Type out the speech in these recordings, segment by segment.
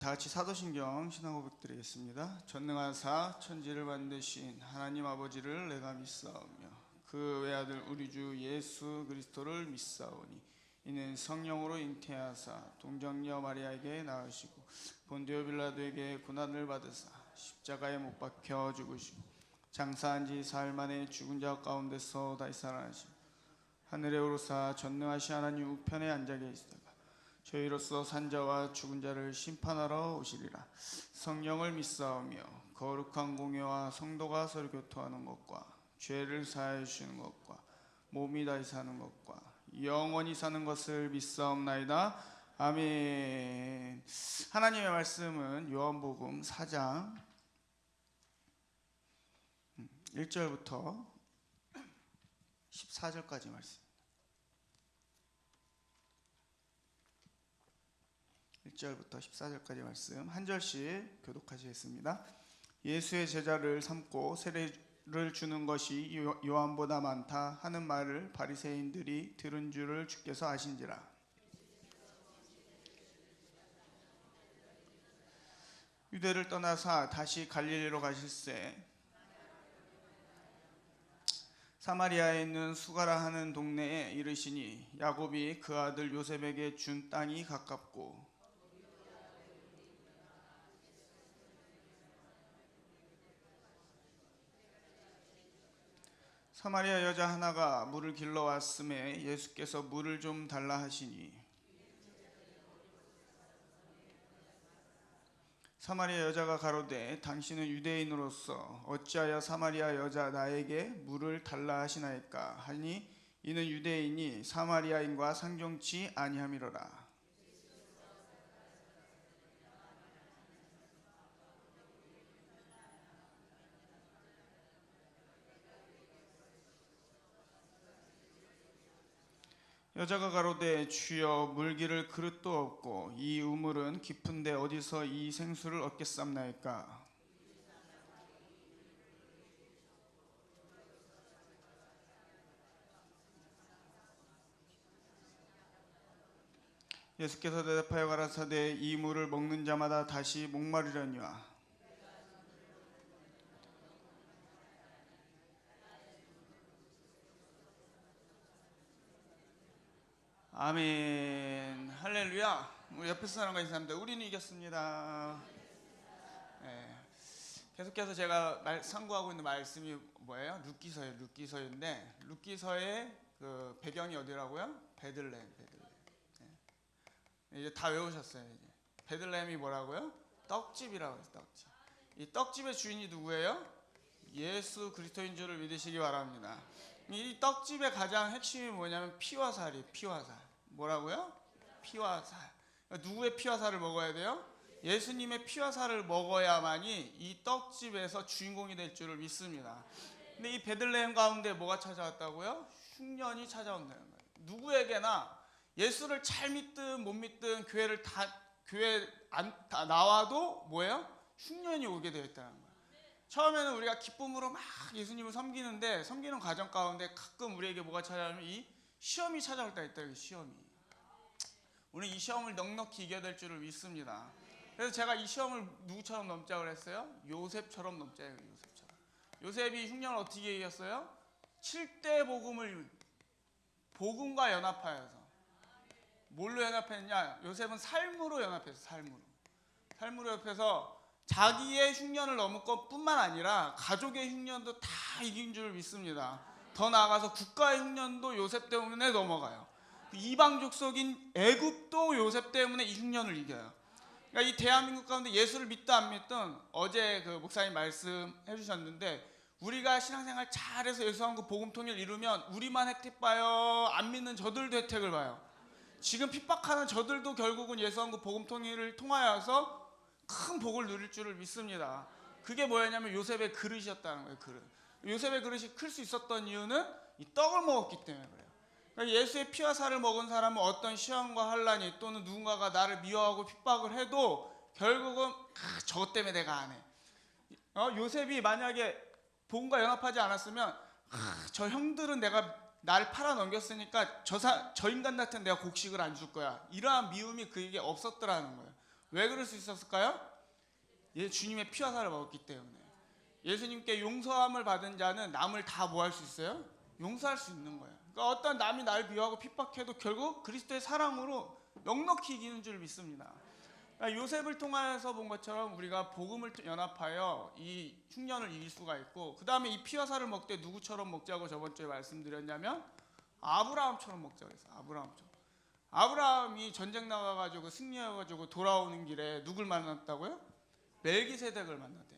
다 같이 사도신경 신앙고백 드리겠습니다. 전능하사 천지를 만드신 하나님 아버지를 내가 믿사오며 그 외아들 우리 주 예수 그리스도를 믿사오니 이는 성령으로 잉태하사 동정녀 마리아에게 낳으시고 본디오 빌라도에게 고난을 받으사 십자가에 못 박혀 죽으시고 장사한 지 사흘 만에 죽은 자 가운데서 다시 살아나시고 하늘에 오르사 전능하신 하나님 우편에 앉아 계시다가 저희로서 산자와 죽은 자를 심판하러 오시리라. 성령을 믿사오며 거룩한 공회와 성도가 서로 교통하는 것과 죄를 사하여 주시는 것과 몸이 다시 사는 것과 영원히 사는 것을 믿사옵나이다. 아멘. 하나님의 말씀은 요한복음 4장 1절부터 14절까지 말씀. 1절부터 14절까지 말씀 한 절씩 교독하시겠습니다. 예수의 제자를 삼고 세례를 주는 것이 요한보다 많다 하는 말을 바리새인들이 들은 줄을 주께서 아신지라. 유대를 떠나사 다시 갈릴리로 가실새 사마리아에 있는 수가라 하는 동네에 이르시니 야곱이 그 아들 요셉에게 준 땅이 가깝고 사마리아 여자 하나가 물을 길러 왔음에 예수께서 물을 좀 달라 하시니 사마리아 여자가 가로되 당신은 유대인으로서 어찌하여 사마리아 여자 나에게 물을 달라 하시나이까 하니 이는 유대인이 사마리아인과 상종치 아니함이로라. 여자가 가로되 주여 물기를 그릇도 없고 이 우물은 깊은데 어디서 이 생수를 얻겠삼나이까. 예수께서 대답하여 가라사대 이 물을 먹는 자마다 다시 목마르려니와 아멘. 할렐루야. 우리 옆에 사람과 인사합니다. 우리는 이겼습니다. 네. 계속해서 제가 상고하고 있는 말씀이 뭐예요? 룻기서예요. 룻기서인데 룻기서의 그 배경이 어디라고요? 베들레헴. 네. 이제 다 외우셨어요. 이제. 베들레헴이 뭐라고요? 떡집이라고 해서 떡집. 이 떡집의 주인이 누구예요? 예수 그리스도인 줄을 믿으시기 바랍니다. 이 떡집의 가장 핵심이 뭐냐면 피와 살이에요. 피와 살. 뭐라고요? 피와 살. 누구의 피와 살을 먹어야 돼요? 예수님의 피와 살을 먹어야만이 이 떡집에서 주인공이 될 줄을 믿습니다. 근데 이 베들레헴 가운데 뭐가 찾아왔다고요? 흉년이 찾아온다는 거예요. 누구에게나 예수를 잘 믿든 못 믿든 교회 다 나와도 뭐예요? 흉년이 오게 되어 있다는 거예요. 처음에는 우리가 기쁨으로 막 예수님을 섬기는데 섬기는 과정 가운데 가끔 우리에게 뭐가 찾아오면 이 시험이 찾아올 때가 있다. 시험이. 우리 이 시험을 넉넉히 이겨야 될 줄을 믿습니다. 그래서 제가 이 시험을 누구처럼 넘자고 그랬어요? 요셉처럼 넘자고. 요셉처럼. 요셉이 흉년을 어떻게 이겼어요? 7대 복음과 연합하여서. 뭘로 연합했냐? 요셉은 삶으로 연합했어요. 삶으로 연합해서 자기의 흉년을 넘을 것뿐만 아니라 가족의 흉년도 다 이긴 줄 믿습니다. 더 나아가서 국가의 흉년도 요셉 때문에 넘어가요. 이방 족속인 애굽도 요셉 때문에 이 흉년을 이겨요. 그러니까 이 대한민국 가운데 예수를 믿든 안 믿든 어제 그 목사님 말씀해 주셨는데 우리가 신앙생활 잘해서 예수한국 복음통일 이루면 우리만 혜택 봐요? 안 믿는 저들도 혜택을 봐요? 지금 핍박하는 저들도 결국은 예수한국 복음통일을 통하여서 큰 복을 누릴 줄을 믿습니다. 그게 뭐였냐면 요셉의 그릇이었다는 거예요. 그릇. 요셉의 그릇이 클 수 있었던 이유는 이 떡을 먹었기 때문에 그래요. 그러니까 예수의 피와 살을 먹은 사람은 어떤 시험과 환난이 또는 누군가가 나를 미워하고 핍박을 해도 결국은 저것 때문에 내가 안 해. 요셉이 만약에 복음과 연합하지 않았으면 저 형들은 나를 팔아 넘겼으니까 저 인간한테는 내가 곡식을 안 줄 거야. 이러한 미움이 그에게 없었더라는 거예요. 왜 그럴 수 있었을까요? 주님의 피와 살을 먹었기 때문에. 예수님께 용서함을 받은 자는 남을 다 뭐 할 수 있어요? 용서할 수 있는 거예요. 그러니까 어떤 남이 나를 미워하고 핍박해도 결국 그리스도의 사랑으로 넉넉히 이기는 줄 믿습니다. 그러니까 요셉을 통해서 본 것처럼 우리가 복음을 연합하여 이 흉년을 이길 수가 있고, 그 다음에 이 피와 살을 먹되 누구처럼 먹자고 저번 주에 말씀드렸냐면 아브라함처럼 먹자고 했어요. 아브라함이 전쟁 나가가지고 승리해가지고 돌아오는 길에 누굴 만났다고요? 멜기세덱을 만났대.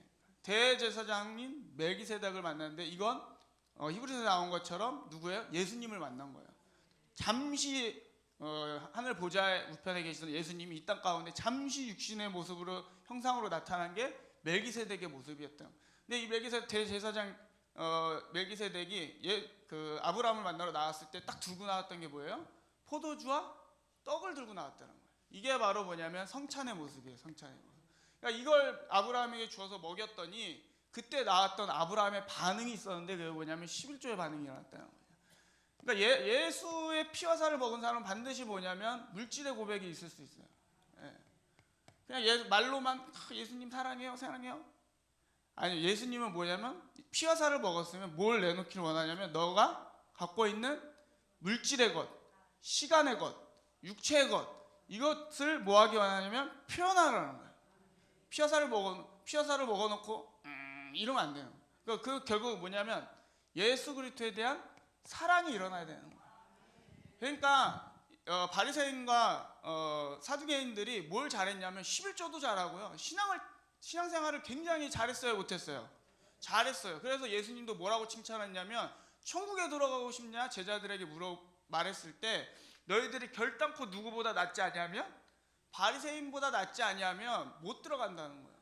대제사장인 멜기세덱을 만났는데, 이건 히브리서에 나온 것처럼 누구예요? 예수님을 만난 거예요. 잠시 하늘 보좌의 우편에 계시던 예수님이 이 땅 가운데 잠시 육신의 모습으로 형상으로 나타난 게 멜기세덱의 모습이었다. 근데 이 멜기세덱 대제사장 멜기세덱이 그 아브라함을 만나러 나왔을 때 딱 들고 나왔던 게 뭐예요? 포도주와 떡을 들고 나왔다는 거예요. 이게 바로 뭐냐면 성찬의 모습이에요. 성찬의 모습. 그러니까 이걸 아브라함에게 주어서 먹였더니 그때 나왔던 아브라함의 반응이 있었는데, 그게 뭐냐면 11조의 반응이 일어났다는 거예요. 그러니까 예수의 피와 살을 먹은 사람은 반드시 뭐냐면 물질의 고백이 있을 수 있어요. 그냥 말로만 예수님 사랑해요, 사랑해요. 아니, 예수님은 뭐냐면 피와 살을 먹었으면 뭘 내놓기를 원하냐면 너가 갖고 있는 물질의 것, 시간의 것, 육체의 것, 이것을 뭐 하기 원하냐면 표현하라는 거예요. 피와 살을 먹어놓고 이러면 안 돼요. 그 결국 뭐냐면 예수 그리스도에 대한 사랑이 일어나야 되는 거예요. 그러니까 바리새인과 사두개인들이 뭘 잘했냐면 11조도 잘하고요, 신앙생활을 굉장히 잘했어요, 못했어요? 잘했어요. 그래서 예수님도 뭐라고 칭찬했냐면, 천국에 들어가고 싶냐 제자들에게 말했을 때 너희들이 결단코 누구보다 낫지 않냐면, 바리새인보다 낫지 않냐면 못 들어간다는 거예요.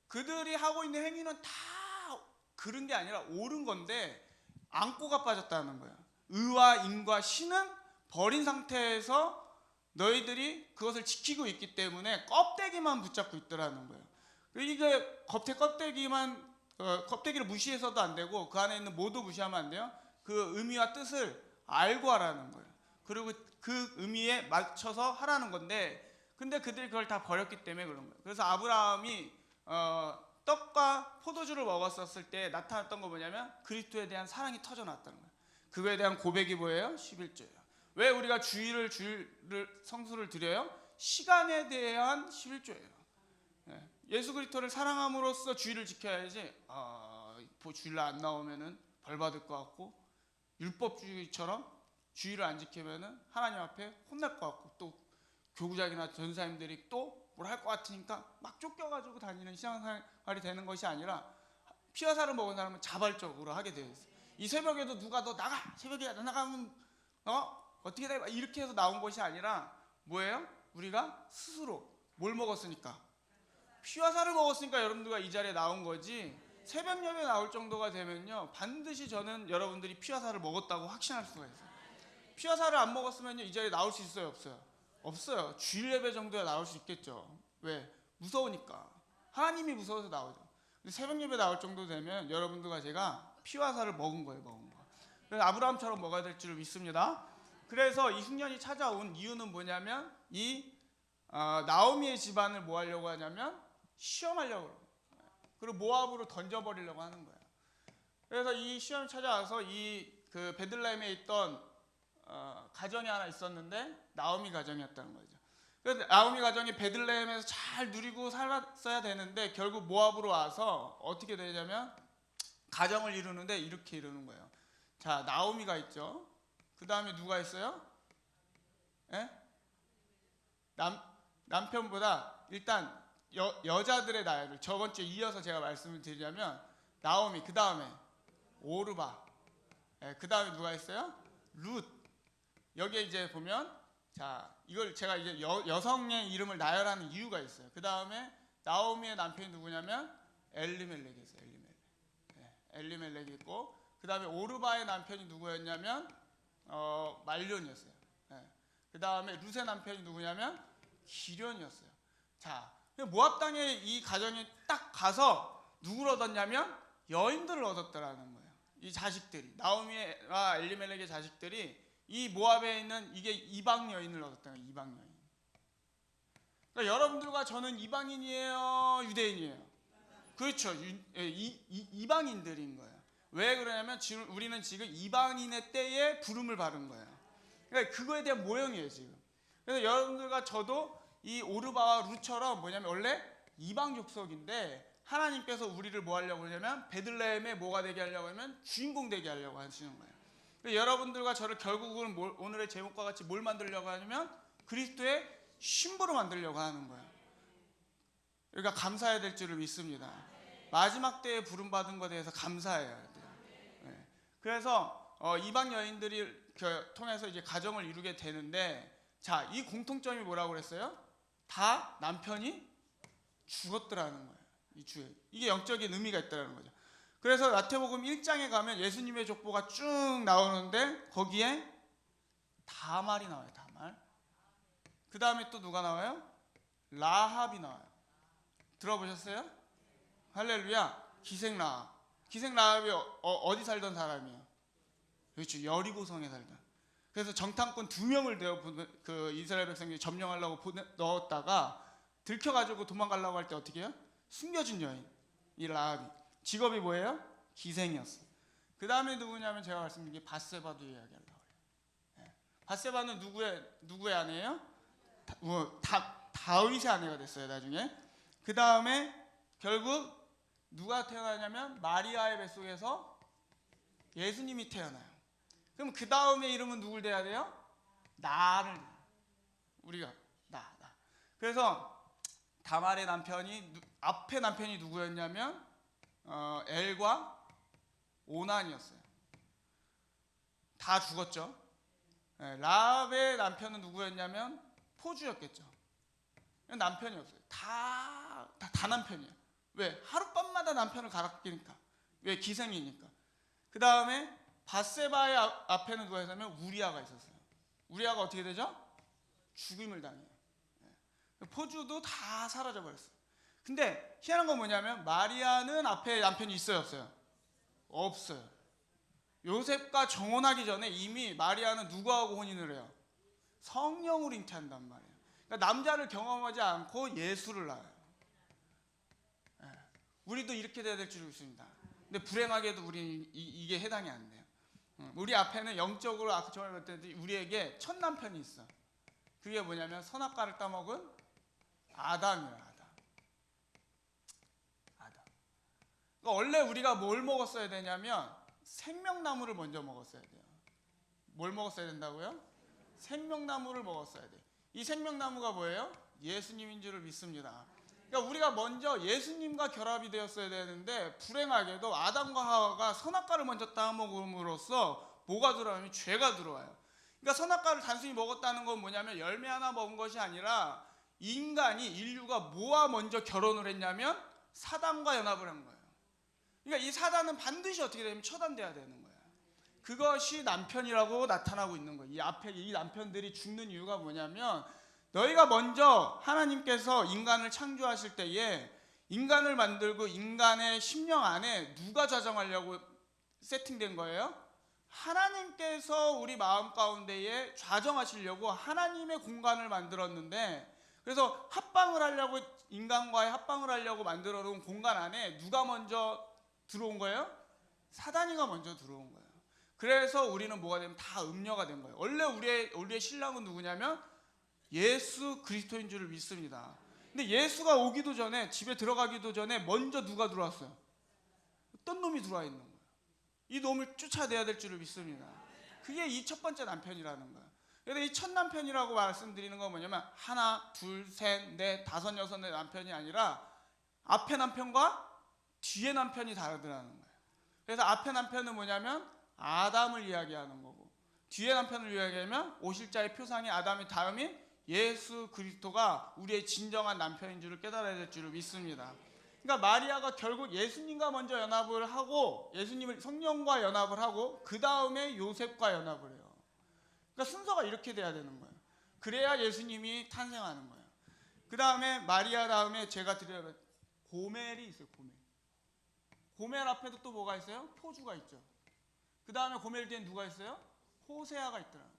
그들이 하고 있는 행위는 다 그른 게 아니라 옳은 건데 안고가 빠졌다는 거예요. 의와 인과 신은 버린 상태에서 너희들이 그것을 지키고 있기 때문에 껍데기만 붙잡고 있더라는 거예요. 이게 껍데기를 무시해서도 안 되고 그 안에 있는 뭐도 무시하면 안 돼요. 그 의미와 뜻을 알고 하라는 거예요. 그리고 그 의미에 맞춰서 하라는 건데, 근데 그들이 그걸 다 버렸기 때문에 그런 거예요. 그래서 아브라함이 떡과 포도주를 먹었었을 때 나타났던 거 뭐냐면 그리스도에 대한 사랑이 터져나왔다는 거예요. 그거에 대한 고백이 뭐예요? 11조예요. 왜 우리가 주일을 성수를 드려요? 시간에 대한 11조예요. 예수 그리스도를 사랑함으로써 주일을 지켜야지, 주일날 안 나오면은 벌 받을 것 같고, 율법주의처럼 주일을 안 지키면은 하나님 앞에 혼날 것 같고, 또 교구장이나 전사님들이 또 뭘 할 것 같으니까 막 쫓겨가지고 다니는 신앙생활이 되는 것이 아니라, 피와 살을 먹은 사람은 자발적으로 하게 되어 있어요. 이 새벽에도 누가 너 나가, 새벽에 나가면 어떻게 돼, 이렇게 해서 나온 것이 아니라 뭐예요? 우리가 스스로 뭘 먹었으니까, 피와 살을 먹었으니까 여러분들과 이 자리에 나온 거지, 새벽 예배 나올 정도가 되면요 반드시 저는 여러분들이 피와 살을 먹었다고 확신할 수가 있어요. 피와 살을 안 먹었으면요 이 자리에 나올 수 있어요, 없어요? 없어요. 주일 예배 정도야 나올 수 있겠죠. 왜? 무서우니까. 하나님이 무서워서 나오죠. 근데 새벽 예배 나올 정도 되면 여러분들과 제가 피와 살을 먹은 거예요, 먹은 거. 그래서 아브라함처럼 먹어야 될 줄 믿습니다. 그래서 이 흉년이 찾아온 이유는 뭐냐면, 이 나오미의 집안을 뭐 하려고 하냐면 시험하려고 그래요. 그리고 모압으로 던져버리려고 하는 거예요. 그래서 이 시험이 찾아와서 그 베들레헴에 있던 가정이 하나 있었는데 나오미 가정이었다는 거죠. 그래서 나오미 가정이 베들레헴에서 잘 누리고 살았어야 되는데 결국 모압으로 와서 어떻게 되냐면 가정을 이루는데 이렇게 이루는 거예요. 자, 나오미가 있죠. 그 다음에 누가 있어요? 남편보다 일단 여자들의 나이를 저번 주에 이어서 제가 말씀을 드리자면 나오미, 그 다음에 오르바, 그 다음에 누가 있어요? 룻. 여기에 이제 보면, 자, 이걸 제가 이제 여성의 이름을 나열하는 이유가 있어요. 그 다음에 나오미의 남편이 누구냐면 엘리멜렉이 있어요. 엘리멜렉이 있고, 그 다음에 오르바의 남편이 누구였냐면 말론이었어요. 그 다음에 룻의 남편이 누구냐면 기련이었어요. 자, 모압 땅에 이 가정이 딱 가서 누구를 얻었냐면 여인들을 얻었더라는 거예요. 이 자식들이, 나오미와 엘리멜렉의 자식들이 이 모압에 있는 이게 이방 여인을 얻었다는 거예요. 이방 여인. 그러니까 여러분들과 저는 이방인이에요, 유대인이에요? 그렇죠. 이방인들인 거예요. 왜 그러냐면 지금 우리는 지금 이방인의 때에 부름을 받은 거예요. 그러니까 그거에 대한 모형이에요 지금. 그래서 여러분들과 저도 이 오르바와 룻처럼 뭐냐면 원래 이방 족속인데 하나님께서 우리를 뭐 하려고 하냐면 베들레헴에 뭐가 되게 하려고 하면 주인공 되게 하려고 하시는 거예요. 여러분들과 저를 결국은 오늘의 제목과 같이 뭘 만들려고 하냐면 그리스도의 신부로 만들려고 하는 거예요. 그러니까 감사해야 될 줄을 믿습니다. 마지막 때에 부름받은 것에 대해서 감사해야 돼요. 네. 그래서 이방 여인들이 통해서 이제 가정을 이루게 되는데, 자, 이 공통점이 뭐라고 그랬어요? 다 남편이 죽었더라는 거예요. 이게 영적인 의미가 있다는 거죠. 그래서 마태복음 1장에 가면 예수님의 족보가 쭉 나오는데 거기에 다말이 나와요. 다말. 그 다음에 또 누가 나와요? 라합이 나와요. 들어보셨어요? 할렐루야. 기생 라합. 기생 라합이 어디 살던 사람이에요? 그렇죠. 여리고성에 살던. 그래서 정탐꾼 2명을 그 이스라엘 백성들이 점령하려고 넣었다가 들켜가지고 도망가려고 할 때 어떻게 해요? 숨겨준 여인. 이 라합이. 직업이 뭐예요? 기생이었어. 그 다음에 누구냐면 제가 말씀드린 게 밧세바도 이야기하려고 해요. 네. 밧세바는 누구의 아내예요? 다윗의 아내가 됐어요 나중에. 그 다음에 결국 누가 태어나냐면 마리아의 뱃속에서 예수님이 태어나요. 그럼 그 다음에 이름은 누굴 대야 돼요? 나를. 우리가 나. 그래서 다말의 남편이 앞에 남편이 누구였냐면 엘과 오난이었어요. 다 죽었죠. 네, 라합의 남편은 누구였냐면 포주였겠죠. 남편이 없어요. 다 남편이에요. 왜? 하룻밤마다 남편을 갈아끼니까. 왜? 기생이니까. 그 다음에 밧세바의 앞에는 누가 있었냐면 우리아가 있었어요. 우리아가 어떻게 되죠? 죽임을 당해요. 포주도 다 사라져 버렸어요. 근데 희한한 건 뭐냐면 마리아는 앞에 남편이 있어요, 없어요? 없어요. 요셉과 정혼하기 전에 이미 마리아는 누구하고 혼인을 해요? 성령으로 잉태한단 말이에요. 그러니까 남자를 경험하지 않고 예수를 낳아요. 우리도 이렇게 돼야 될 줄 믿습니다. 근데 불행하게도 우리는 이게 해당이 안 돼요. 우리 앞에는 영적으로 아까 전에 말했듯이 우리에게 첫 남편이 있어. 그게 뭐냐면 선악과를 따먹은 아담이에요. 아담. 그러니까 원래 우리가 뭘 먹었어야 되냐면 생명나무를 먼저 먹었어야 돼요. 뭘 먹었어야 된다고요? 생명나무를 먹었어야 돼요. 이 생명나무가 뭐예요? 예수님인 줄을 믿습니다. 그러니까 우리가 먼저 예수님과 결합이 되었어야 되는데 불행하게도 아담과 하와가 선악과를 먼저 따먹음으로써 뭐가 들어오면 죄가 들어와요. 그러니까 선악과를 단순히 먹었다는 건 뭐냐면 열매 하나 먹은 것이 아니라 인류가 뭐와 먼저 결혼을 했냐면 사단과 연합을 한 거예요. 그러니까 이 사단은 반드시 어떻게 되면 처단돼야 되는 거예요. 그것이 남편이라고 나타나고 있는 거예요. 이 앞에 이 남편들이 죽는 이유가 뭐냐면 너희가 먼저 하나님께서 인간을 창조하실 때에 인간을 만들고 인간의 심령 안에 누가 자정하려고 세팅된 거예요? 하나님께서 우리 마음 가운데에 좌정하시려고 하나님의 공간을 만들었는데, 그래서 합방을 하려고 인간과의 합방을 하려고 만들어 놓은 공간 안에 누가 먼저 들어온 거예요? 사단이가 먼저 들어온 거예요. 그래서 우리는 뭐가 되면 다 음녀가 된 거예요. 원래 우리의 신랑은 누구냐면 예수 그리스도인 줄을 믿습니다. 근데 예수가 오기도 전에, 집에 들어가기도 전에 먼저 누가 들어왔어요? 어떤 놈이 들어와 있는 거예요. 이 놈을 쫓아내야 될 줄을 믿습니다. 그게 이 첫 번째 남편이라는 거예요. 그래서 이 첫 남편이라고 말씀드리는 건 뭐냐면 하나, 둘, 셋, 넷, 다섯, 여섯의 남편이 아니라 앞에 남편과 뒤에 남편이 다르더라는 거예요. 그래서 앞에 남편은 뭐냐면 아담을 이야기하는 거고, 뒤에 남편을 이야기하면 오실자의 표상이 아담의 다음인 예수 그리스도가 우리의 진정한 남편인 줄을 깨달아야 될 줄을 믿습니다. 그러니까 마리아가 결국 예수님과 먼저 연합을 하고, 예수님을 성령과 연합을 하고, 그 다음에 요셉과 연합을 해요. 그러니까 순서가 이렇게 돼야 되는 거예요. 그래야 예수님이 탄생하는 거예요. 그 다음에 마리아 다음에 제가 드려야 고멜이 있어요. 고멜 앞에도 또 뭐가 있어요? 포주가 있죠. 그 다음에 고멜 뒤엔 누가 있어요? 호세아가 있더라고요.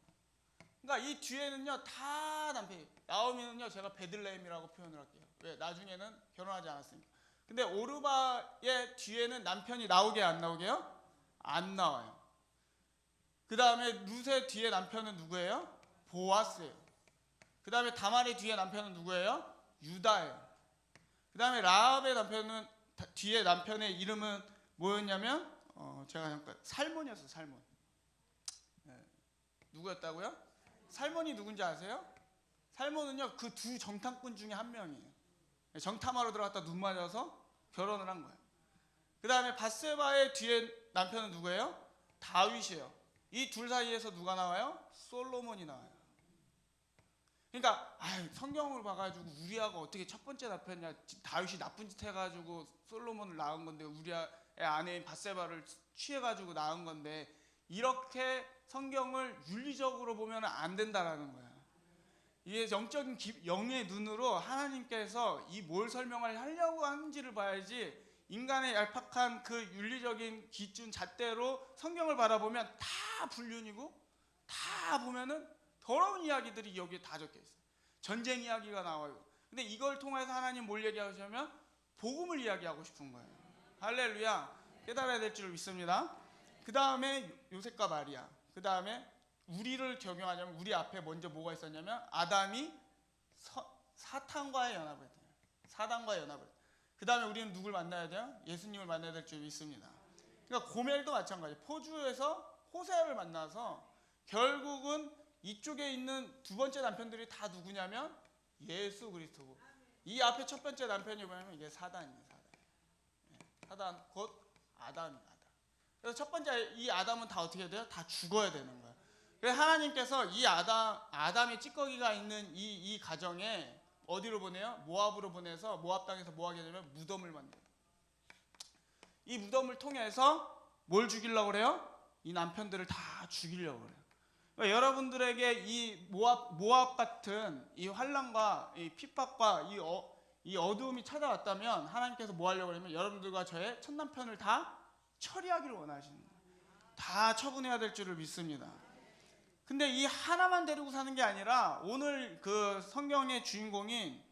그러니까 이 뒤에는요 다 남편이. 나오미는요 제가 베들레헴이라고 표현을 할게요. 왜? 나중에는 결혼하지 않았으니까. 근데 오르바의 뒤에는 남편이 나오게 안 나오게요? 안 나와요. 그 다음에 룻의 뒤에 남편은 누구예요? 보아스예요. 그 다음에 다말의 뒤에 남편은 누구예요? 유다예요. 그 다음에 라합의 남편은 뒤에 남편의 이름은 뭐였냐면 제가 잠깐 살몬이었어요. 살몬. 네. 누구였다고요? 살몬이 누군지 아세요? 살몬은요 그 두 정탐꾼 중에 한 명이에요. 정탐하러 들어갔다 눈 맞아서 결혼을 한 거예요. 그 다음에 바세바의 뒤에 남편은 누구예요? 다윗이에요. 이 둘 사이에서 누가 나와요? 솔로몬이 나와요. 그러니까 성경을 봐가지고 우리아가 어떻게 첫 번째 남편이냐, 다윗이 나쁜 짓 해가지고 솔로몬을 낳은 건데 우리아의 아내인 바세바를 취해가지고 낳은 건데 이렇게 성경을 윤리적으로 보면 안 된다라는 거야. 이게 영적인 영의 눈으로 하나님께서 이 뭘 설명을 하려고 하는지를 봐야지, 인간의 얄팍한 그 윤리적인 기준 잣대로 성경을 바라보면 다 불륜이고 다 보면은 더러운 이야기들이 여기에 다 적혀 있어요. 전쟁 이야기가 나와요. 근데 이걸 통해서 하나님 뭘 얘기하시냐면 복음을 이야기하고 싶은 거예요. 할렐루야. 깨달아야 될 줄 믿습니다. 그 다음에 요셉과 마리아. 그 다음에 우리를 적용하자면 우리 앞에 먼저 뭐가 있었냐면 아담이 사탄과의 연합을 해요. 사단과의 연합을. 그 다음에 우리는 누굴 만나야 돼요? 예수님을 만나야 될 줄 믿습니다. 그러니까 고멜도 마찬가지. 포주에서 호세를 만나서 결국은 이쪽에 있는 두 번째 남편들이 다 누구냐면 예수 그리스도고, 이 앞에 첫 번째 남편이 뭐냐면 이게 사단이에요. 사단 곧 아담입니다. 그래서 첫 번째 이 아담은 다 어떻게 돼요? 다 죽어야 되는 거예요. 그래서 하나님께서 이 아담의 찌꺼기가 있는 이 가정에 어디로 보내요? 모압으로 보내서 모압 땅에서 뭐 하게 되면 무덤을 만들어요. 이 무덤을 통해서 뭘 죽이려고 그래요? 이 남편들을 다 죽이려고 그래요. 그러니까 여러분들에게 이 모압 같은 이 환난과 이 핍박과 이 어두움이 찾아왔다면 하나님께서 뭐 하려고 하냐면 여러분들과 저의 첫 남편을 다 처리하기를 원하시는 거예요. 다 처분해야 될 줄을 믿습니다. 근데 이 하나만 데리고 사는 게 아니라 오늘 그 성경의 주인공인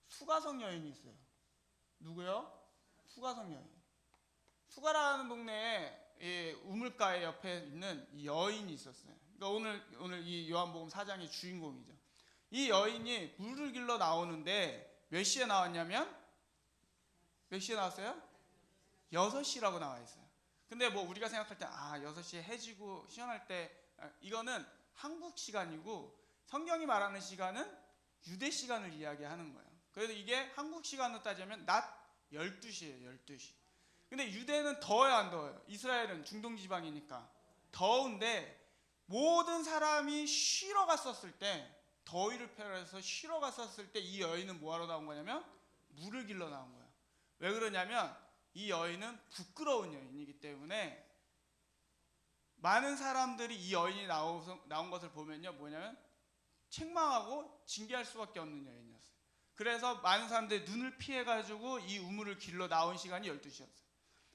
수가성 여인이 있어요. 누구요? 수가성 여인. 수가라는 동네에 우물가에 옆에 있는 이 여인이 있었어요. 그러니까 오늘 이 요한복음 4장의 주인공이죠. 이 여인이 물을 길러 나오는데 몇 시에 나왔냐면 몇 시에 나왔어요? 6시라고 나와 있어요. 근데 뭐 우리가 생각할 때 6시에 해지고 시원할 때, 이거는 한국 시간이고 성경이 말하는 시간은 유대 시간을 이야기하는 거예요. 그래서 이게 한국 시간으로 따지면 낮 12시예요. 12시. 근데 유대는 더워요, 안 더워요? 이스라엘은 중동 지방이니까 더운데 모든 사람이 쉬러 갔었을 때, 더위를 피해서 쉬러 갔었을 때 이 여인은 뭐하러 나온 거냐면 물을 길러 나온 거예요. 왜 그러냐면 이 여인은 부끄러운 여인이기 때문에 많은 사람들이 이 여인이 나온 것을 보면요, 뭐냐면 책망하고 징계할 수밖에 없는 여인이었어요. 그래서 많은 사람들이 눈을 피해가지고 이 우물을 길러 나온 시간이 12시였어요.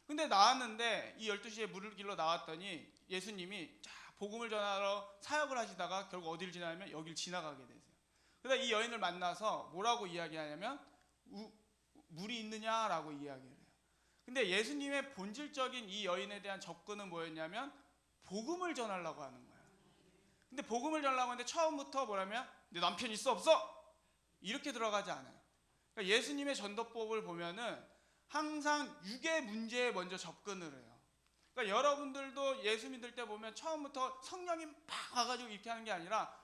근데 나왔는데 이 12시에 물을 길러 나왔더니 예수님이 복음을 전하러 사역을 하시다가 결국 어디를 지나면 여길 지나가게 되세요. 그래서 이 여인을 만나서 뭐라고 이야기하냐면 물이 있느냐라고 이야기를 해요. 근데 예수님의 본질적인 이 여인에 대한 접근은 뭐였냐면 복음을 전하려고 하는 거예요. 근데 복음을 전하려고 하는데 처음부터 뭐냐면 내 남편 있어 없어? 이렇게 들어가지 않아요. 그러니까 예수님의 전도법을 보면은 항상 육의 문제에 먼저 접근을 해요. 그러니까 여러분들도 예수 믿을 때 보면 처음부터 성령이 막 와가지고 이렇게 하는 게 아니라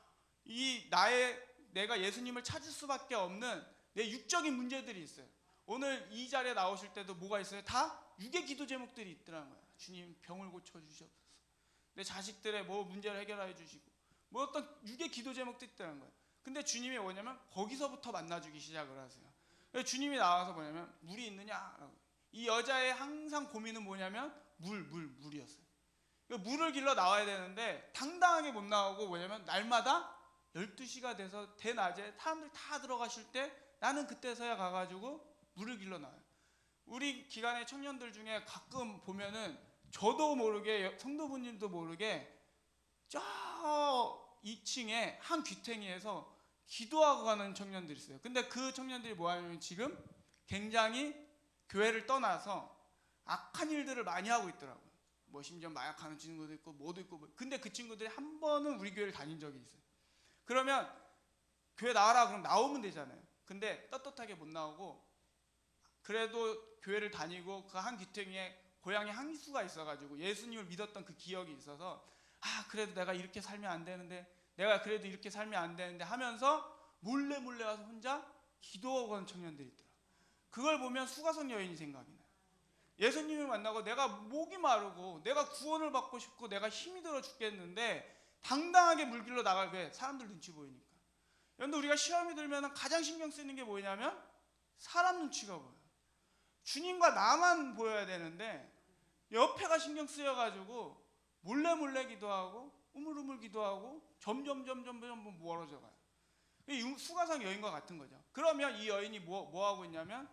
내가 예수님을 찾을 수밖에 없는 내 육적인 문제들이 있어요. 오늘 이 자리에 나오실 때도 뭐가 있어요? 다 육의 기도 제목들이 있더라는 거예요. 주님 병을 고쳐주시옵소서. 내 자식들의 뭐 문제를 해결해 주시고 뭐 어떤 육의 기도 제목도 있다는 거예요. 근데 주님이 뭐냐면 거기서부터 만나주기 시작을 하세요. 주님이 나와서 뭐냐면 물이 있느냐? 이 여자의 항상 고민은 뭐냐면 물이었어요. 물을 길러 나와야 되는데 당당하게 못 나오고 뭐냐면 날마다 12시가 돼서 대낮에 사람들 다 들어가실 때 나는 그때서야 가가지고 물을 길러 나와요. 우리 기간의 청년들 중에 가끔 보면은 저도 모르게 성도분님도 모르게 저 2층에 한 귀퉁이에서 기도하고 가는 청년들이 있어요. 근데 그 청년들이 뭐 하냐면 지금 굉장히 교회를 떠나서 악한 일들을 많이 하고 있더라고요. 뭐 심지어 마약하는 친구도 있고 뭐도 있고 근데 그 친구들이 한 번은 우리 교회를 다닌 적이 있어요. 그러면 교회 나와라 그럼 나오면 되잖아요. 근데 떳떳하게 못 나오고 그래도 교회를 다니고 그 한 귀퉁이에 고양이 한 수가 있어가지고 예수님을 믿었던 그 기억이 있어서 그래도 내가 이렇게 살면 안 되는데 내가 그래도 이렇게 살면 안 되는데 하면서 몰래 와서 혼자 기도하고 하는 청년들이 있더라고요. 그걸 보면 수가성 여인이 생각이 나요. 예수님을 만나고 내가 목이 마르고 내가 구원을 받고 싶고 내가 힘이 들어 죽겠는데 당당하게 물길로 나갈 왜? 사람들 눈치 보이니까. 그런데 우리가 시험이 들면 가장 신경 쓰는 게 뭐냐면 사람 눈치가 보여요. 주님과 나만 보여야 되는데 옆에가 신경 쓰여가지고 몰래 기도하고 우물우물 기도하고 점점 멀어져 가요. 이 수가성 여인과 같은 거죠. 그러면 이 여인이 뭐 하고 있냐면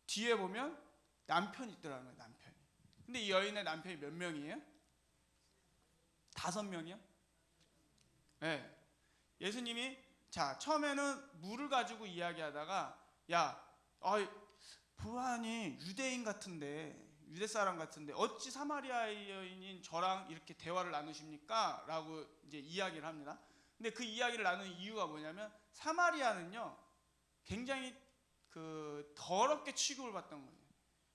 뒤에 보면 남편이 있더라는 거예요. 남편이. 근데 이 여인의 남편이 몇 명이에요? 5명이요? 네. 예수님이 처음에는 물을 가지고 이야기하다가 보아하니 유대인 같은데 유대 사람 같은데 어찌 사마리아 여인인 저랑 이렇게 대화를 나누십니까? 라고 이제 이야기를 합니다. 근데 그 이야기를 나누는 이유가 뭐냐면 사마리아는요 굉장히 더럽게 취급을 받던 거예요.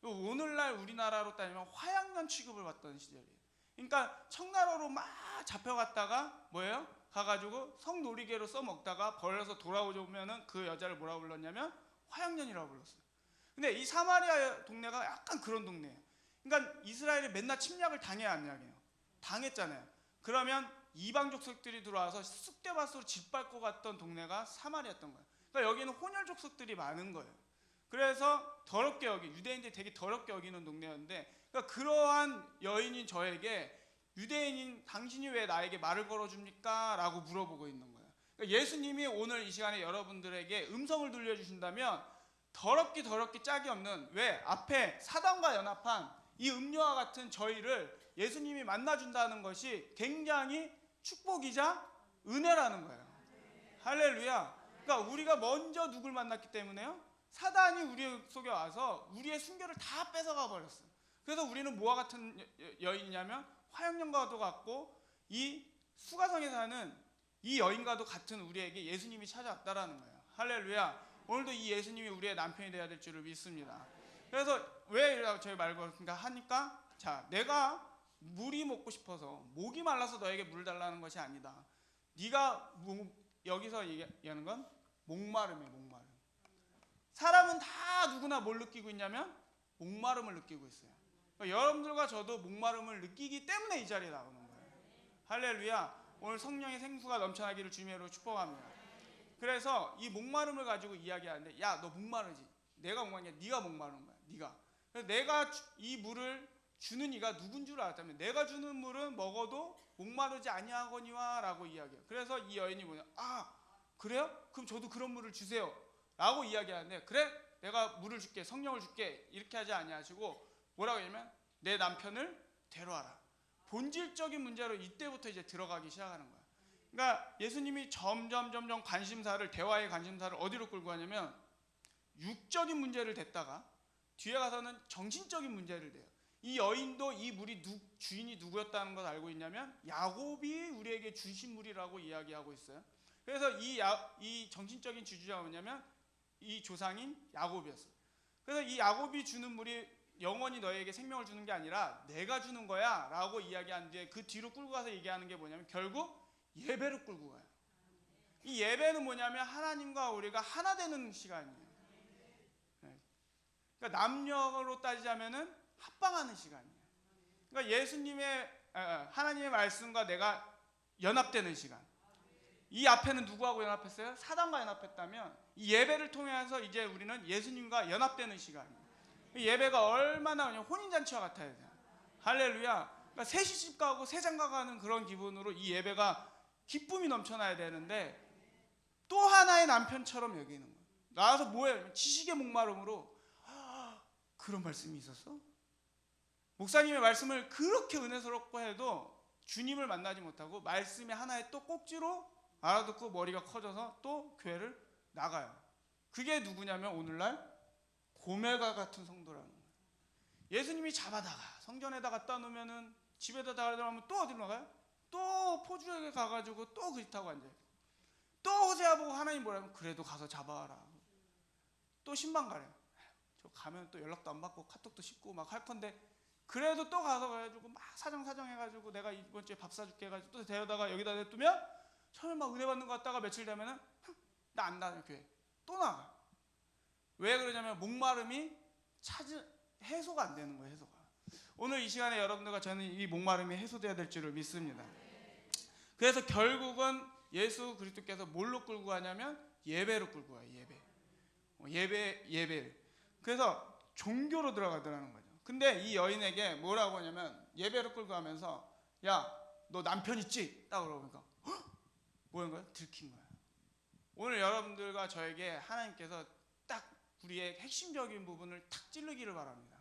오늘날 우리나라로 따지면 화양년 취급을 받던 시절이에요. 그러니까 청나라로 막 잡혀갔다가 뭐예요? 가가지고 성놀이개로 써먹다가 벌려서 돌아오면은 그 여자를 뭐라고 불렀냐면 화양년이라고 불렀어요. 근데 이 사마리아 동네가 약간 그런 동네예요. 그러니까 이스라엘이 맨날 침략을 당해야 안 당해요? 당했잖아요. 그러면 이방 족속들이 들어와서 쑥대밭으로 짓밟고 갔던 동네가 사마리아였던 거예요. 그러니까 여기는 혼혈 족속들이 많은 거예요. 그래서 더럽게 유대인들이 되게 더럽게 여기는 동네였는데 그러니까 그러한 여인인 저에게 유대인인 당신이 왜 나에게 말을 걸어줍니까? 라고 물어보고 있는 거예요. 그러니까 예수님이 오늘 이 시간에 여러분들에게 음성을 들려주신다면 더럽게 짝이 없는 왜? 앞에 사단과 연합한 이 음료와 같은 저희를 예수님이 만나준다는 것이 굉장히 축복이자 은혜라는 거예요. 할렐루야. 그러니까 우리가 먼저 누굴 만났기 때문에요? 사단이 우리 속에 와서 우리의 순결을 다 뺏어가 버렸어요. 그래서 우리는 뭐와 같은 여인이냐면 화양년과도 같고 이 수가성에 사는 이 여인과도 같은 우리에게 예수님이 찾아왔다라는 거예요. 할렐루야. 오늘도 이 예수님이 우리의 남편이 되어야 될 줄을 믿습니다. 그래서 왜 저희 말 걸었는가 하니까 내가 물이 먹고 싶어서 목이 말라서 너에게 물을 달라는 것이 아니다. 네가 여기서 얘기하는 건 목마름이에요. 목마름. 사람은 다 누구나 뭘 느끼고 있냐면 목마름을 느끼고 있어요. 그러니까 여러분들과 저도 목마름을 느끼기 때문에 이 자리에 나오는 거예요. 할렐루야. 오늘 성령의 생수가 넘쳐나기를 주님으로 축복합니다. 그래서 이 목마름을 가지고 이야기하는데 너 목마르지? 내가 목마르냐? 네가 목마른 거야. 네가. 그래서 내가 이 물을 주는 이가 누군 줄 알았다면 내가 주는 물은 먹어도 목마르지 아니하거니와 라고 이야기해요. 그래서 이 여인이 뭐냐? 그래요? 그럼 저도 그런 물을 주세요 라고 이야기하는데 그래? 내가 물을 줄게. 성령을 줄게. 이렇게 하지 아니하시고 뭐라고 하냐면 내 남편을 데려와라. 본질적인 문제로 이때부터 이제 들어가기 시작하는 거야. 그러니까 예수님이 점점 대화의 관심사를 어디로 끌고 가냐면 육적인 문제를 댔다가 뒤에 가서는 정신적인 문제를 대요. 이 여인도 이 물이 주인이 누구였다는 걸 알고 있냐면 야곱이 우리에게 주신 물이라고 이야기하고 있어요. 그래서 이 정신적인 주주자가 뭐냐면 이 조상인 야곱이었어요. 그래서 이 야곱이 주는 물이 영원히 너에게 생명을 주는 게 아니라 내가 주는 거야 라고 이야기한 뒤에 그 뒤로 끌고 가서 얘기하는 게 뭐냐면 결국 예배로 끌고 가요. 이 예배는 뭐냐면 하나님과 우리가 하나 되는 시간이에요. 그러니까 남녀로 따지자면은 합방하는 시간이에요. 그러니까 하나님의 말씀과 내가 연합되는 시간. 이 앞에는 누구하고 연합했어요? 사단과 연합했다면 이 예배를 통해서 이제 우리는 예수님과 연합되는 시간이에요. 예배가 얼마나 혼인잔치와 같아야 돼요. 할렐루야. 그러니까 새 시집 가고 새 장가 가는 그런 기분으로 이 예배가 기쁨이 넘쳐나야 되는데 또 하나의 남편처럼 여기는 거예요. 나와서 뭐해? 지식의 목마름으로 그런 말씀이 있었어? 목사님의 말씀을 그렇게 은혜스럽고 해도 주님을 만나지 못하고 말씀의 하나의 또 꼭지로 알아듣고 머리가 커져서 또 교회를 나가요. 그게 누구냐면 오늘날 고멜과 같은 성도라는 거예요. 예수님이 잡아다가 성전에다 갖다 놓으면은 집에다 달아놓으면 또 어디로 나가요? 또 포주에게 가가지고 또 그리 타고 앉아요. 또 호세아 보고 하나님 뭐라면 그래도 가서 잡아와라. 또 신방 가래요. 저 가면 또 연락도 안 받고 카톡도 씹고 막 할 건데 그래도 또 가서 가지고 막 사정 해가지고 내가 이번 주에 밥 사줄게 해가지고 또 데려다가 여기다 냅두면 처음에 막 은혜 받는 거 같다가 며칠 되면은 나 안 나가요 교회. 또 나가. 왜 그러냐면 목마름이 해소가 안 되는 거예요. 해소가. 오늘 이 시간에 여러분들과 저는 이 목마름이 해소돼야 될 줄을 믿습니다. 그래서 결국은 예수 그리스도께서 뭘로 끌고 가냐면 예배로 끌고 가요. 예배. 그래서 종교로 들어가더라는 거죠. 근데 이 여인에게 뭐라고 하냐면 예배로 끌고 가면서 야, 너 남편 있지? 딱 그러니까 뭐인 거야? 들킨 거야. 오늘 여러분들과 저에게 하나님께서 딱 우리의 핵심적인 부분을 탁 찌르기를 바랍니다.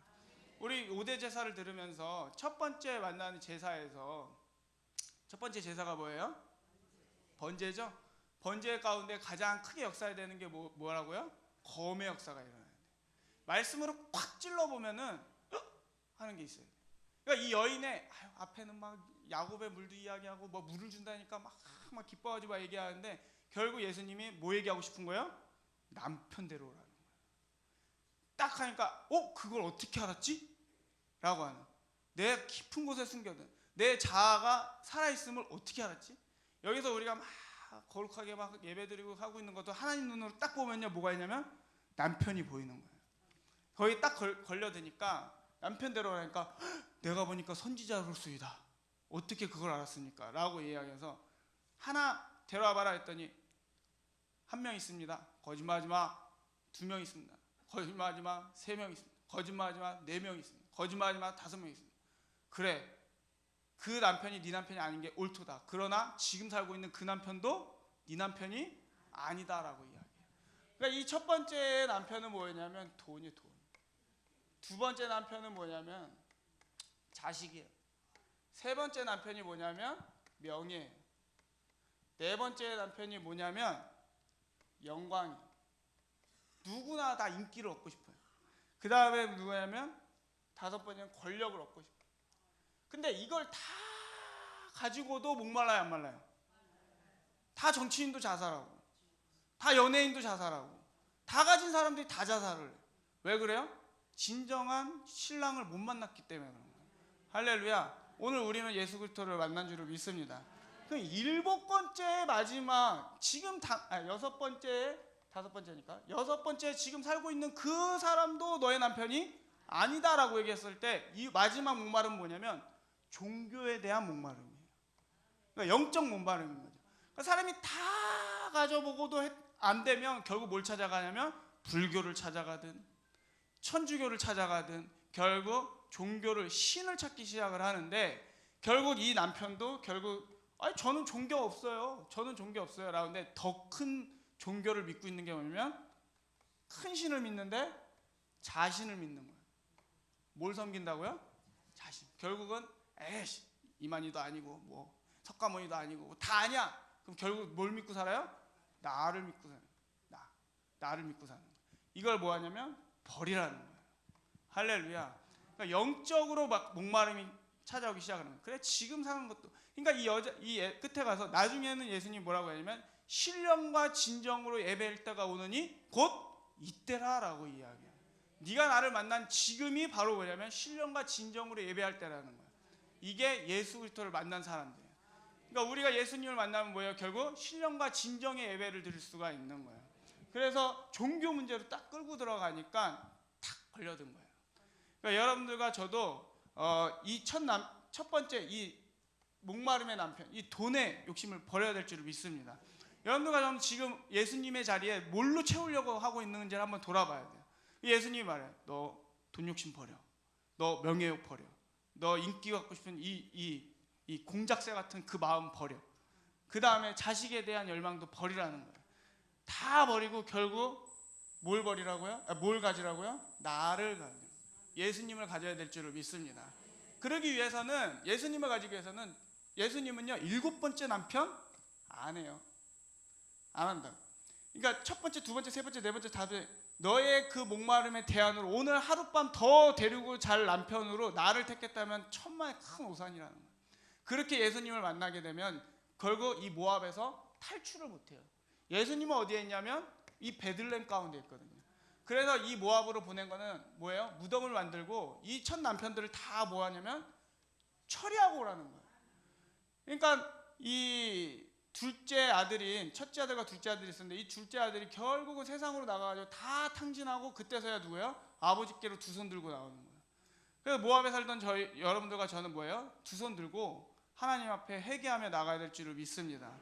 우리 5대 제사를 들으면서 첫 번째 만나는 제사에서 첫 번째 제사가 뭐예요? 번제죠. 번제 가운데 가장 크게 역사되는 게 뭐라고요? 검의 역사가 일어나요. 말씀으로 콱 찔러보면은 하는 게 있어요. 그러니까 이 여인의 앞에는 막 야곱의 물도 이야기하고 뭐 물을 준다니까 막 기뻐하지 마 얘기하는데 결국 예수님이 뭐 얘기하고 싶은 거예요? 남편 데려오라는 거예요. 딱 하니까 그걸 어떻게 알았지? 라고 하는, 내 깊은 곳에 숨겨둔 내 자아가 살아있음을 어떻게 알았지? 여기서 우리가 막 거룩하게 막 예배드리고 하고 있는 것도 하나님 눈으로 딱 보면요 뭐가 있냐면 남편이 보이는 거예요. 거기 딱 걸려드니까 남편 데려오라니까 내가 보니까 선지자로서이다. 어떻게 그걸 알았습니까? 라고 이야기해서 하나 데려와봐라 했더니 한 명 있습니다. 거짓말하지 마. 2명 있습니다. 거짓말하지 마. 3명 있습니다. 거짓말하지 마. 4명 있습니다. 거짓말하지 마. 5명 있습니다. 그래, 그 남편이 네 남편이 아닌 게 옳도다. 그러나 지금 살고 있는 그 남편도 네 남편이 아니다라고 이야기해요. 그러니까 이 첫 번째 남편은 뭐였냐면 돈이에요. 돈. 두 번째 남편은 뭐냐면 자식이에요. 세 번째 남편이 뭐냐면 명예예요. 네 번째 남편이 뭐냐면 영광이에요. 누구나 다 인기를 얻고 싶어요. 그 다음에 누구냐면 다섯 번째는 권력을 얻고 싶어요. 근데 이걸 다 가지고도 목말라요, 안 말라요? 다 정치인도 자살하고 다 연예인도 자살하고 다 가진 사람들이 다 자살을 해요. 왜 그래요? 진정한 신랑을 못 만났기 때문에 그런 거예요. 할렐루야. 오늘 우리는 예수 그리스도를 만난 줄을 믿습니다. 그럼 7번째 마지막 지금 여섯 번째 다섯 번째니까 여섯 번째 지금 살고 있는 그 사람도 너의 남편이 아니다라고 얘기했을 때 이 마지막 목마름은 뭐냐면 종교에 대한 목마름이에요. 그러니까 영적 목마름인 거죠. 그러니까 사람이 다 가져보고도 안 되면 결국 뭘 찾아가냐면 불교를 찾아가든 천주교를 찾아가든 결국 종교를 신을 찾기 시작을 하는데 결국 이 남편도 결국 저는 종교 없어요. 저는 종교 없어요. 라는데 더 큰 종교를 믿고 있는 게 뭐냐면 큰 신을 믿는데 자신을 믿는 거예요. 뭘 섬긴다고요? 자신. 결국은 이만희도 아니고 뭐 석가모니도 아니고 뭐 다 아니야. 그럼 결국 뭘 믿고 살아요? 나를 믿고 사는 거예요. 나를 믿고 사는 거예요. 이걸 뭐 하냐면 벌이라는 거예요. 할렐루야. 그러니까 영적으로 막 목마름이 찾아오기 시작하는 거예요. 그래 지금 사는 것도. 그러니까 이 끝에 가서 나중에는 예수님이 뭐라고 하냐면 신령과 진정으로 예배할 때가 오느니 곧 이때라라고 이야기해요. 네가 나를 만난 지금이 바로 뭐냐면 신령과 진정으로 예배할 때라는 거예요. 이게 예수 그리스도를 만난 사람들이에요. 그러니까 우리가 예수님을 만나면 뭐예요? 결국 신령과 진정의 예배를 드릴 수가 있는 거예요. 그래서 종교 문제로 딱 끌고 들어가니까 탁 걸려든 거예요. 그러니까 여러분들과 저도 이 첫 번째 이 목마름의 남편, 이 돈의 욕심을 버려야 될 줄을 믿습니다. 여러분들과 저는 지금 예수님의 자리에 뭘로 채우려고 하고 있는지를 한번 돌아봐야 돼요. 예수님이 말해요. 너 돈 욕심 버려. 너 명예욕 버려. 너 인기 갖고 싶은 이 공작새 같은 그 마음 버려. 그 다음에 자식에 대한 열망도 버리라는 거예요. 다 버리고 결국 뭘 버리라고요? 뭘 가지라고요? 나를 가져. 예수님을 가져야 될 줄을 믿습니다. 그러기 위해서는 예수님을 가지기 위해서는 예수님은요 7번째 남편 안 해요. 안 한다. 그러니까 첫 번째, 두 번째, 세 번째, 네 번째, 다섯 번째, 너의 그 목마름의 대안으로 오늘 하룻밤 더 데리고 잘 남편으로 나를 택했다면 천만의 큰 오산이라는 거예요. 그렇게 예수님을 만나게 되면 결국 이 모압에서 탈출을 못해요. 예수님은 어디에 있냐면 이 베들레헴 가운데 있거든요. 그래서 이 모압으로 보낸 거는 뭐예요? 무덤을 만들고 이 첫 남편들을 다 뭐하냐면 처리하고 오라는 거예요. 그러니까 이 둘째 아들인 첫째 아들과 둘째 아들이 있었는데 이 둘째 아들이 결국은 세상으로 나가가지고 다 탕진하고 그때서야 누구예요? 아버지께로 두 손 들고 나오는 거예요. 그래서 모압에 살던 저희 여러분들과 저는 뭐예요? 두 손 들고 하나님 앞에 회개하며 나가야 될 줄을 믿습니다.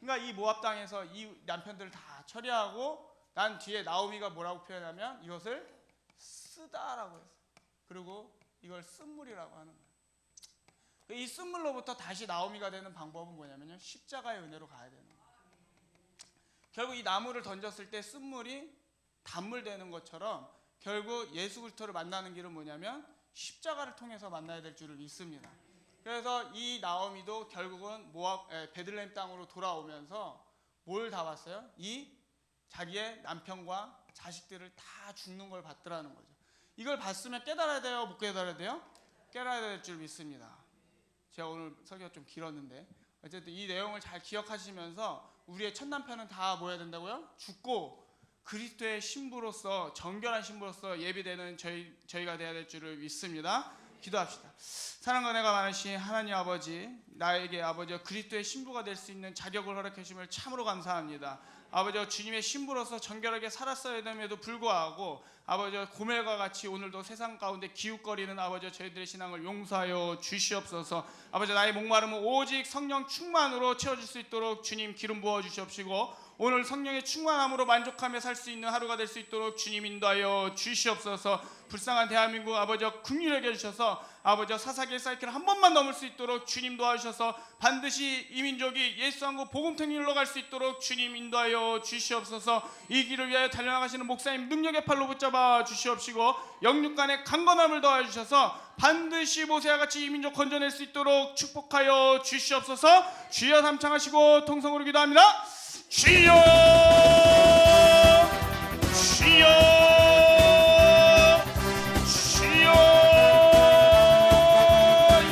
그러니까 이 모압 땅에서 이 남편들을 다 처리하고 난 뒤에 나오미가 뭐라고 표현하면 이것을 쓰다라고 했어요. 그리고 이걸 쓴물이라고 하는 거예요. 이 쓴물로부터 다시 나오미가 되는 방법은 뭐냐면요, 십자가의 은혜로 가야 되는 거예요. 결국 이 나무를 던졌을 때 쓴물이 단물 되는 것처럼 결국 예수 그리스도를 만나는 길은 뭐냐면 십자가를 통해서 만나야 될 줄을 믿습니다. 그래서 이 나오미도 결국은 모압 베들레헴 땅으로 돌아오면서 뭘 다 봤어요? 이 자기의 남편과 자식들을 다 죽는 걸 봤더라는 거죠. 이걸 봤으면 깨달아야 돼요, 못 깨달아야 돼요? 깨달아야 될 줄 믿습니다. 제가 오늘 설교가 좀 길었는데 어쨌든 이 내용을 잘 기억하시면서 우리의 첫 남편은 다 뭐 해야 된다고요? 죽고 그리스도의 신부로서 정결한 신부로서 예비되는 저희가 되어야 될 줄을 믿습니다. 기도합시다. 사랑과 은혜가 많으신 하나님 아버지, 나에게 아버지 그리스도의 신부가 될 수 있는 자격을 허락해 주심을 참으로 감사합니다. 아버지 주님의 신부로서 정결하게 살았어야 됨에도 불구하고 아버지 고멜과 같이 오늘도 세상 가운데 기웃거리는 아버지 저희들의 신앙을 용서하여 주시옵소서. 아버지 나의 목마름은 오직 성령 충만으로 채워줄 수 있도록 주님 기름 부어 주시옵시고 오늘 성령의 충만함으로 만족하며 살 수 있는 하루가 될 수 있도록 주님 인도하여 주시옵소서. 불쌍한 대한민국 아버지 긍휼하게 해주셔서 아버지 사사기의 사이클을 한 번만 넘을 수 있도록 주님 도와주셔서 반드시 이 민족이 예수왕국 복음통일로 갈 수 있도록 주님 인도하여 주시옵소서. 이 길을 위하여 달려나가시는 목사님 능력의 팔로 붙잡아 주시옵시고 영육간의 강건함을 더하주셔서 반드시 모세와 같이 이 민족 건져낼 수 있도록 축복하여 주시옵소서. 주여 삼창하시고 통성으로 기도합니다. 주여 주여 주여.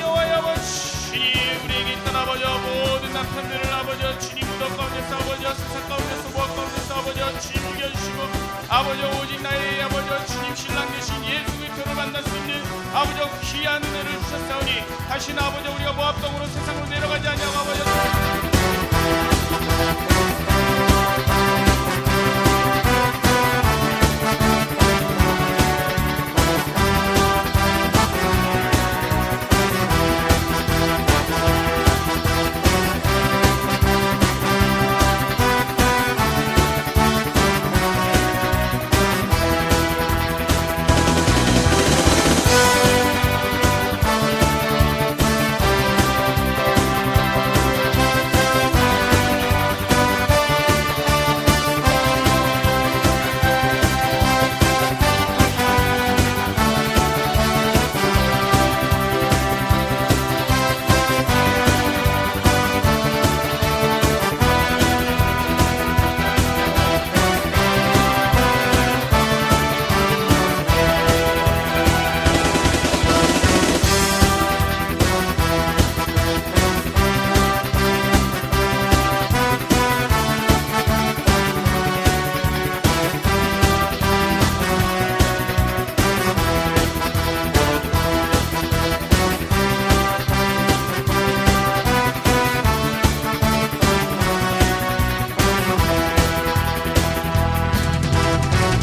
여호와의 아버지 우리에게 있던 아버지 모든 남편들을 아버지 주님 무덤 가운데서 아버지 세상 가운데서 모압 가운데서 아버지 주님 이겨주시고 아버지 오직 나의 아버지 주님 신랑 되신 예수 그리스도를 만날 수 있는 아버지 귀한 은혜를 주셨사오니 다시는 아버지 우리가 모압 땅으로 세상으로 내려가지 아니하고 아버지